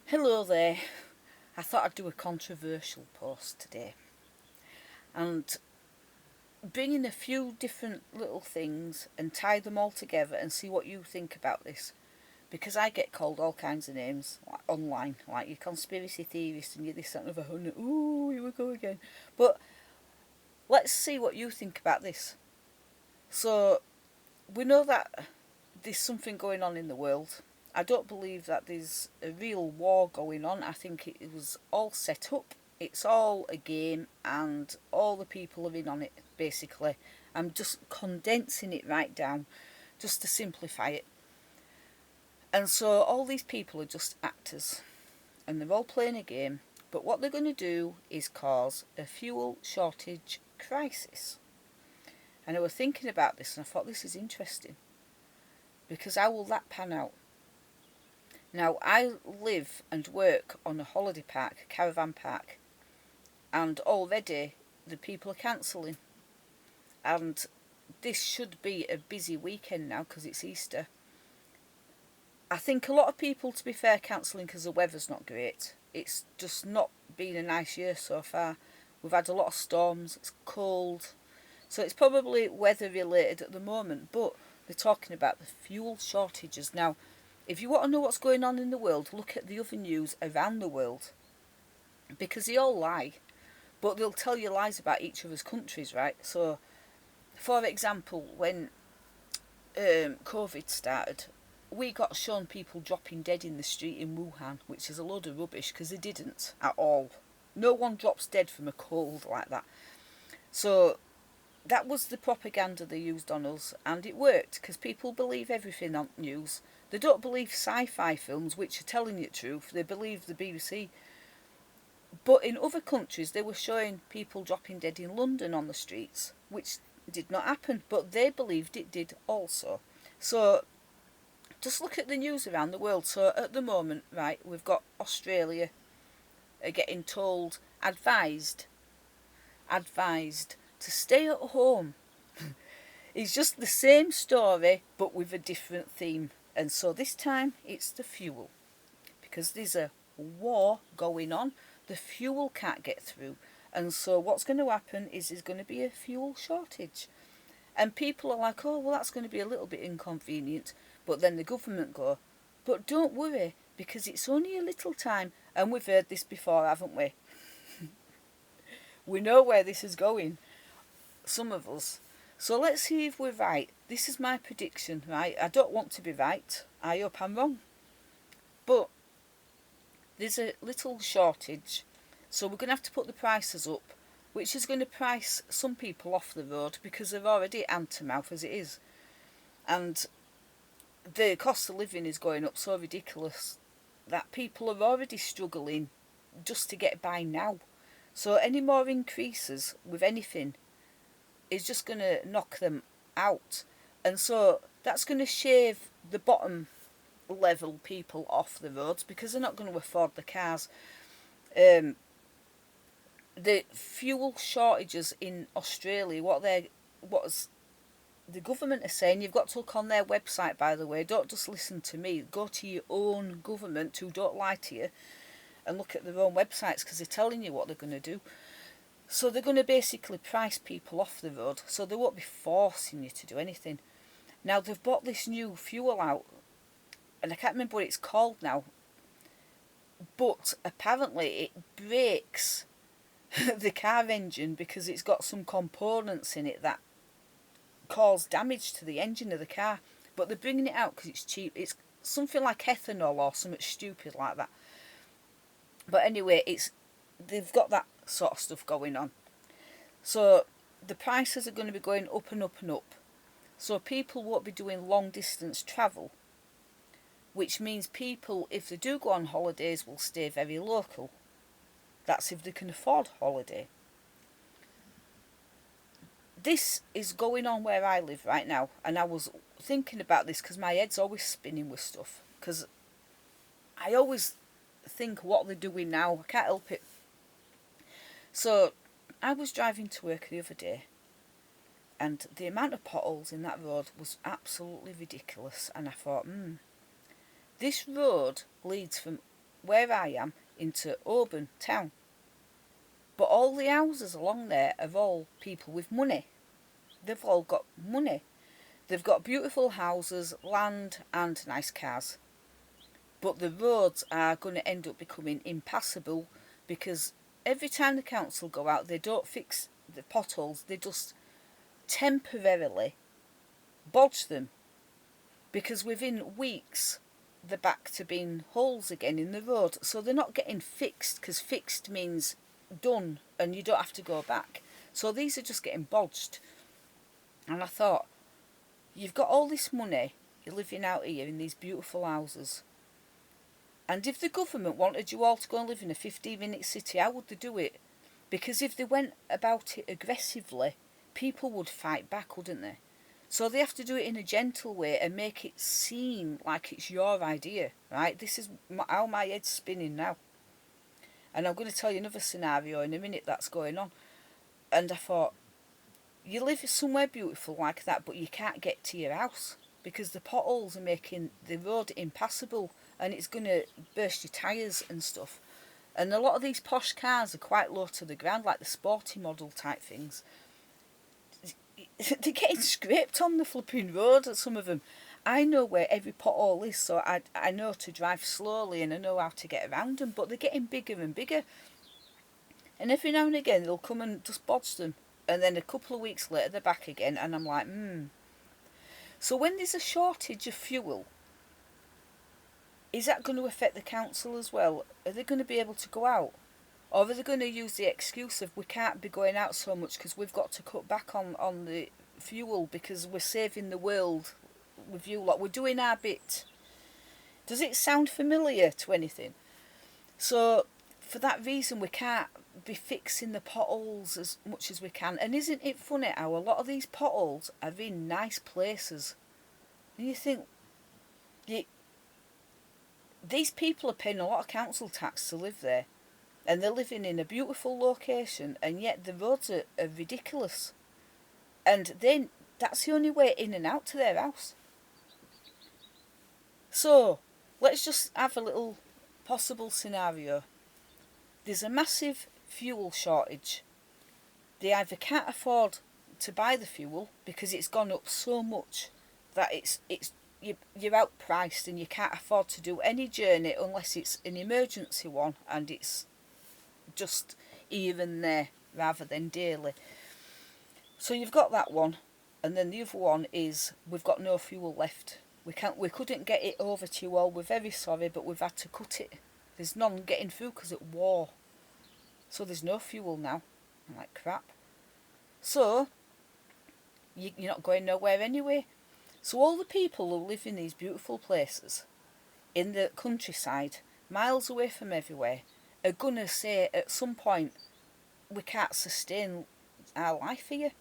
Hello there. I thought I'd do a controversial post today and bring in a few different little things and tie them all together and see what you think about this. Because I get called all kinds of names like, online, like you conspiracy theorist and you this, that, and other. Ooh, here we go again. But let's see what you think about this. So, we know that there's something going on in the world. I don't believe that there's a real war going on. I think it was all set up. It's all a game, and all the people are in on it, basically. I'm just condensing it right down just to simplify it. And so, all these people are just actors, and they're all playing a game. But what they're going to do is cause a fuel shortage crisis. And I was thinking about this, and I thought this is interesting because how will that pan out? Now, I live and work on a holiday park, a caravan park, and already the people are cancelling. And this should be a busy weekend now because it's Easter. I think a lot of people, to be fair, cancelling because the weather's not great. It's just not been a nice year so far. We've had a lot of storms, it's cold, so it's probably weather related at the moment, but they're talking about the fuel shortages. Now, if you want to know what's going on in the world, look at the other news around the world because they all lie, but they'll tell you lies about each other's countries, right? So, for example, when COVID started, we got shown people dropping dead in the street in Wuhan, which is a load of rubbish because they didn't at all. No one drops dead from a cold like that. So that was the propaganda they used on us, and it worked because people believe everything on news. They don't believe sci-fi films, which are telling you the truth. They believe the BBC. But in other countries, they were showing people dropping dead in London on the streets, which did not happen, but they believed it did also. So just look at the news around the world. So at the moment, right, we've got Australia are getting told, advised to stay at home. It's just the same story, but with a different theme. And so this time it's the fuel. Because there's a war going on, the fuel can't get through. And so what's going to happen is there's going to be a fuel shortage. And people are like, oh, well, that's going to be a little bit inconvenient. But then the government go, but don't worry, because it's only a little time. And we've heard this before, haven't we? We know where this is going, some of us. So let's see if we're right. This is my prediction, right? I don't want to be right. I hope I'm wrong. But there's a little shortage. So we're going to have to put the prices up, which is going to price some people off the road because they're already hand to mouth as it is. And the cost of living is going up so ridiculous that people are already struggling just to get by now. So any more increases with anything is just going to knock them out. And so that's going to shave the bottom level people off the roads because they're not going to afford the cars. Um, the fuel shortages in Australia, what's the government is saying, you've got to look on their website, by the way. Don't just listen to me. Go to your own government who don't lie to you and look at their own websites because they're telling you what they're going to do. So they're going to basically price people off the road, so they won't be forcing you to do anything. Now, they've bought this new fuel out, and I can't remember what it's called now, but apparently it breaks the car engine because it's got some components in it that cause damage to the engine of the car. But they're bringing it out because it's cheap. It's something like ethanol or something stupid like that. But anyway, they've got that sort of stuff going on. So the prices are going to be going up and up and up. So people won't be doing long distance travel, which means people, if they do go on holidays, will stay very local. That's if they can afford holiday. This is going on where I live right now, and I was thinking about this because my head's always spinning with stuff. Because I always think what they're doing now, I can't help it. So I was driving to work the other day, and the amount of potholes in that road was absolutely ridiculous. And I thought, this road leads from where I am into Auburn town. But all the houses along there are all people with money. They've all got money. They've got beautiful houses, land and nice cars. But the roads are going to end up becoming impassable because every time the council go out, they don't fix the potholes, they just temporarily bodge them, because within weeks they're back to being holes again in the road. So they're not getting fixed, because fixed means done and you don't have to go back. So these are just getting bodged. And I thought, you've got all this money, you're living out here in these beautiful houses, and if the government wanted you all to go and live in a 15-minute city, how would they do it? Because if they went about it aggressively, people would fight back, wouldn't they? So they have to do it in a gentle way and make it seem like it's your idea, right? This is how my head's spinning now. And I'm going to tell you another scenario in a minute that's going on. And I thought, you live somewhere beautiful like that, but you can't get to your house because the potholes are making the road impassable, and it's going to burst your tyres and stuff. And a lot of these posh cars are quite low to the ground, like the sporty model type things. They're getting scraped on the flipping road, some of them. I know where every pothole is, so I know to drive slowly and I know how to get around them, but they're getting bigger and bigger. And every now and again they'll come and just bodge them, and then a couple of weeks later they're back again, and I'm like, So when there's a shortage of fuel, is that going to affect the council as well? Are they going to be able to go out? Or are they going to use the excuse of we can't be going out so much because we've got to cut back on the fuel because we're saving the world with you lot. We're doing our bit. Does it sound familiar to anything? So for that reason we can't be fixing the potholes as much as we can. And isn't it funny how a lot of these potholes are in nice places? And you think, these people are paying a lot of council tax to live there, and they're living in a beautiful location, and yet the roads are ridiculous. And then that's the only way in and out to their house. So let's just have a little possible scenario. There's a massive fuel shortage. They either can't afford to buy the fuel because it's gone up so much that you're outpriced and you can't afford to do any journey unless it's an emergency one and it's just even there rather than daily. So you've got that one, and then the other one is we've got no fuel left. We couldn't get it over to you all. We're very sorry, but we've had to cut it. There's none getting through because of war. So there's no fuel now. I'm like, crap. So you're not going nowhere anyway. So all the people who live in these beautiful places in the countryside, miles away from everywhere, are going to say at some point, we can't sustain our life here.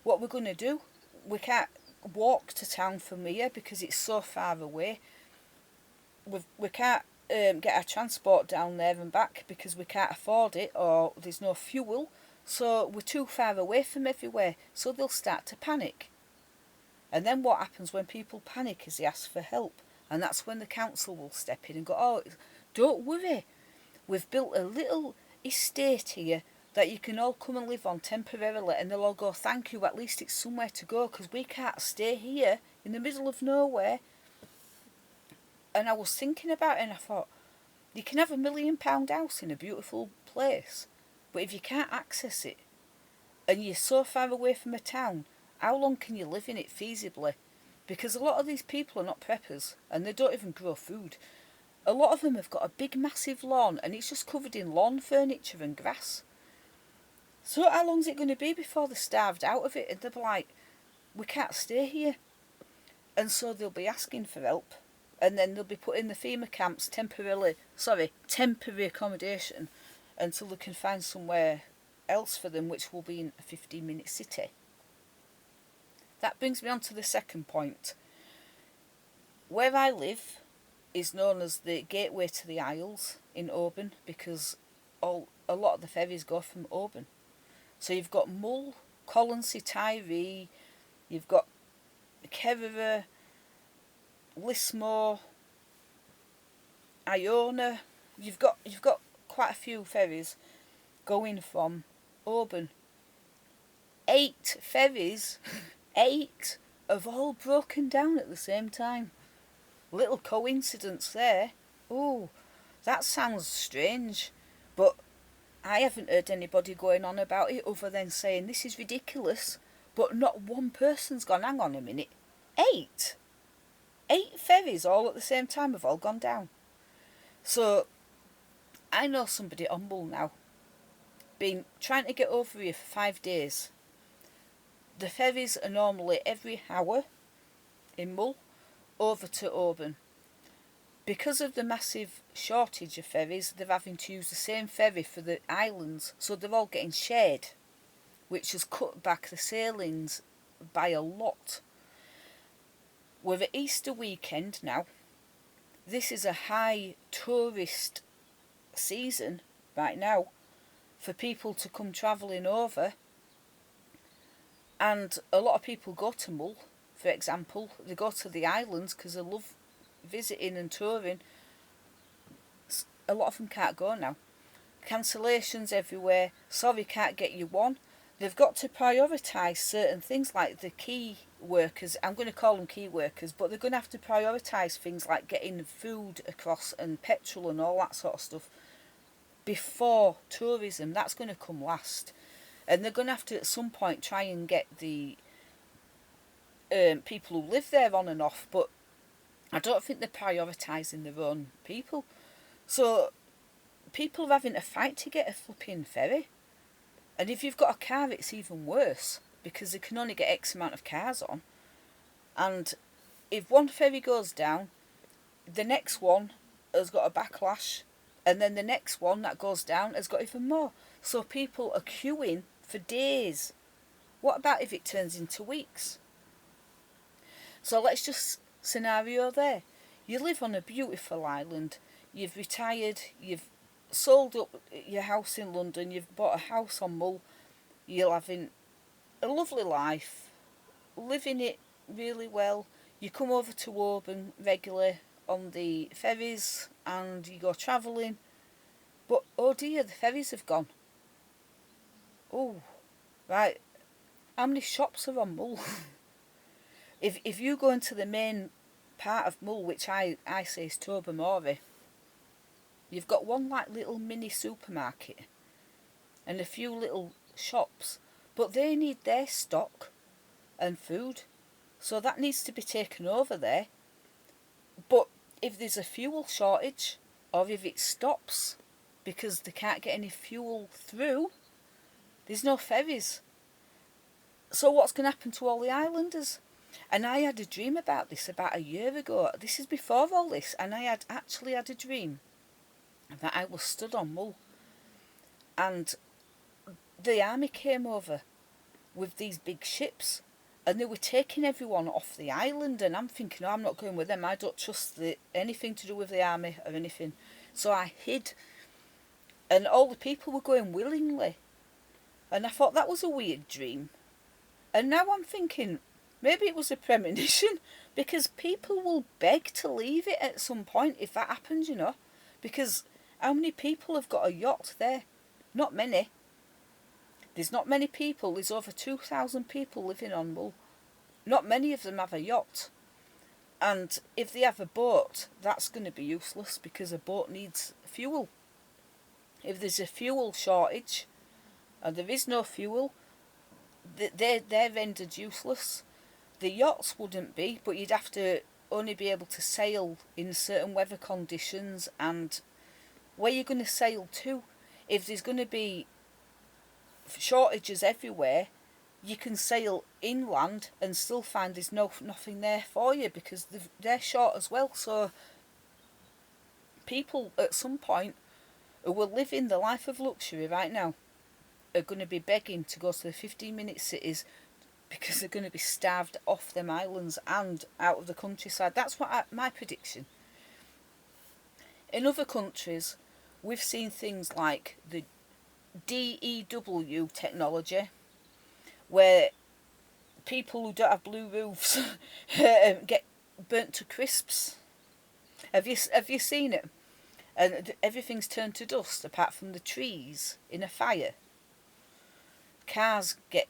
What we're going to do, we can't walk to town from here because it's so far away. We can't get our transport down there and back because we can't afford it, or there's no fuel. So we're too far away from everywhere. So they'll start to panic. And then what happens when people panic is they ask for help. And that's when the council will step in and go, oh, don't worry. We've built a little estate here that you can all come and live on temporarily. And they'll all go, thank you, at least it's somewhere to go because we can't stay here in the middle of nowhere. And I was thinking about it and I thought, you can have £1 million house in a beautiful place, but if you can't access it and you're so far away from a town, how long can you live in it feasibly? Because a lot of these people are not preppers and they don't even grow food. A lot of them have got a big massive lawn and it's just covered in lawn furniture and grass. So how long is it going to be before they're starved out of it? And they'll be like, we can't stay here. And so they'll be asking for help. And then they'll be put in the FEMA camps, temporary accommodation, until they can find somewhere else for them, which will be in a 15-minute city. That brings me on to the second point. Where I live is known as the gateway to the Isles in Auburn because a lot of the ferries go from Auburn. So you've got Mull, Colonsay, Tyree, you've got Kerrera, Lismore, Iona, you've got quite a few ferries going from Auburn. 8 ferries, 8 have all broken down at the same time. Little coincidence there. Oh, that sounds strange, but I haven't heard anybody going on about it other than saying this is ridiculous, but not one person's gone, hang on a minute. 8? 8 ferries all at the same time have all gone down. So, I know somebody on Mull now, been trying to get over here for 5 days. The ferries are normally every hour in Mull over to Auburn. Because of the massive shortage of ferries, they're having to use the same ferry for the islands, so they're all getting shared, which has cut back the sailings by a lot. We're at Easter weekend now. This is a high tourist season right now for people to come travelling over, and a lot of people go to Mull, for example. They go to the islands because they love visiting and touring. A lot of them can't go now. Cancellations everywhere. Sorry, can't get you one. They've got to prioritise certain things like the key workers. I'm going to call them key workers, but they're going to have to prioritise things like getting food across and petrol and all that sort of stuff before tourism. That's going to come last. And they're going to have to at some point try and get the people who live there on and off, but I don't think they're prioritising their own people. So people are having to fight to get a flipping ferry. And if you've got a car, it's even worse, because they can only get X amount of cars on. And if one ferry goes down, the next one has got a backlash, and then the next one that goes down has got even more. So people are queuing for days. What about if it turns into weeks? So let's just scenario there. You live on a beautiful island, you've retired, you've sold up your house in London, you've bought a house on Mull, you're having a lovely life, living it really well. You come over to Auburn regularly on the ferries and you go travelling, but oh dear, the ferries have gone. Oh, right, how many shops are on Mull? If you go into the main part of Mull, which I say is Tobermory, you've got one like little mini supermarket and a few little shops, but they need their stock and food, so that needs to be taken over there. But if there's a fuel shortage, or if it stops because they can't get any fuel through, there's no ferries. So what's going to happen to all the islanders? And I had a dream about this about a year ago. This is before all this, and I had actually had a dream that I was stood on Mull, and the army came over with these big ships, and they were taking everyone off the island, and I'm thinking, oh, I'm not going with them. I don't trust anything to do with the army or anything. So I hid, and all the people were going willingly, and I thought that was a weird dream. And now I'm thinking, maybe it was a premonition, because people will beg to leave it at some point if that happens, because how many people have got a yacht there? Not many. There's not many people. There's over 2,000 people living on Mull. Not many of them have a yacht. And if they have a boat, that's going to be useless, because a boat needs fuel. If there's a fuel shortage and there is no fuel, they're rendered useless. The yachts wouldn't be, but you'd have to only be able to sail in certain weather conditions, and where you're going to sail to. If there's going to be shortages everywhere, you can sail inland and still find there's nothing there for you, because they're short as well. So people at some point who will live in the life of luxury right now are going to be begging to go to the 15-minute cities, because they're going to be starved off them islands and out of the countryside. That's my prediction. In other countries, we've seen things like the DEW technology, where people who don't have blue roofs get burnt to crisps. Have you seen it? and everything's turned to dust apart from the trees in a fire. Cars get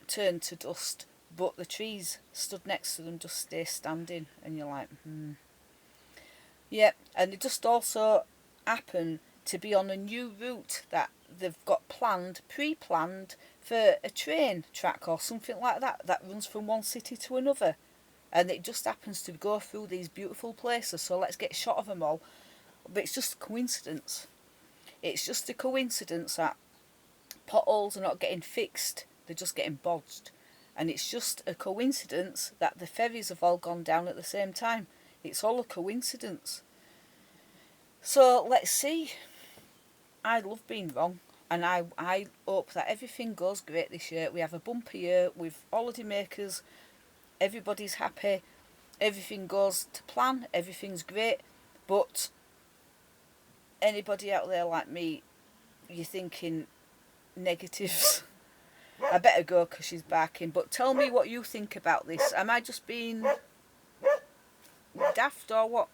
turned to dust, but the trees stood next to them just stay standing, and you're like, Yeah, and it just also happened to be on a new route that they've got pre-planned for a train track or something like that runs from one city to another. And it just happens to go through these beautiful places, so let's get a shot of them all. But it's just a coincidence. It's just a coincidence that potholes are not getting fixed, they're just getting bodged. And it's just a coincidence that the ferries have all gone down at the same time. It's all a coincidence. So let's see. I love being wrong, and I hope that everything goes great this year. We have a bumper year with holiday makers, everybody's happy, everything goes to plan, everything's great. But anybody out there like me, you're thinking negatives. I better go because she's barking. But tell me what you think about this. Am I just being daft or what?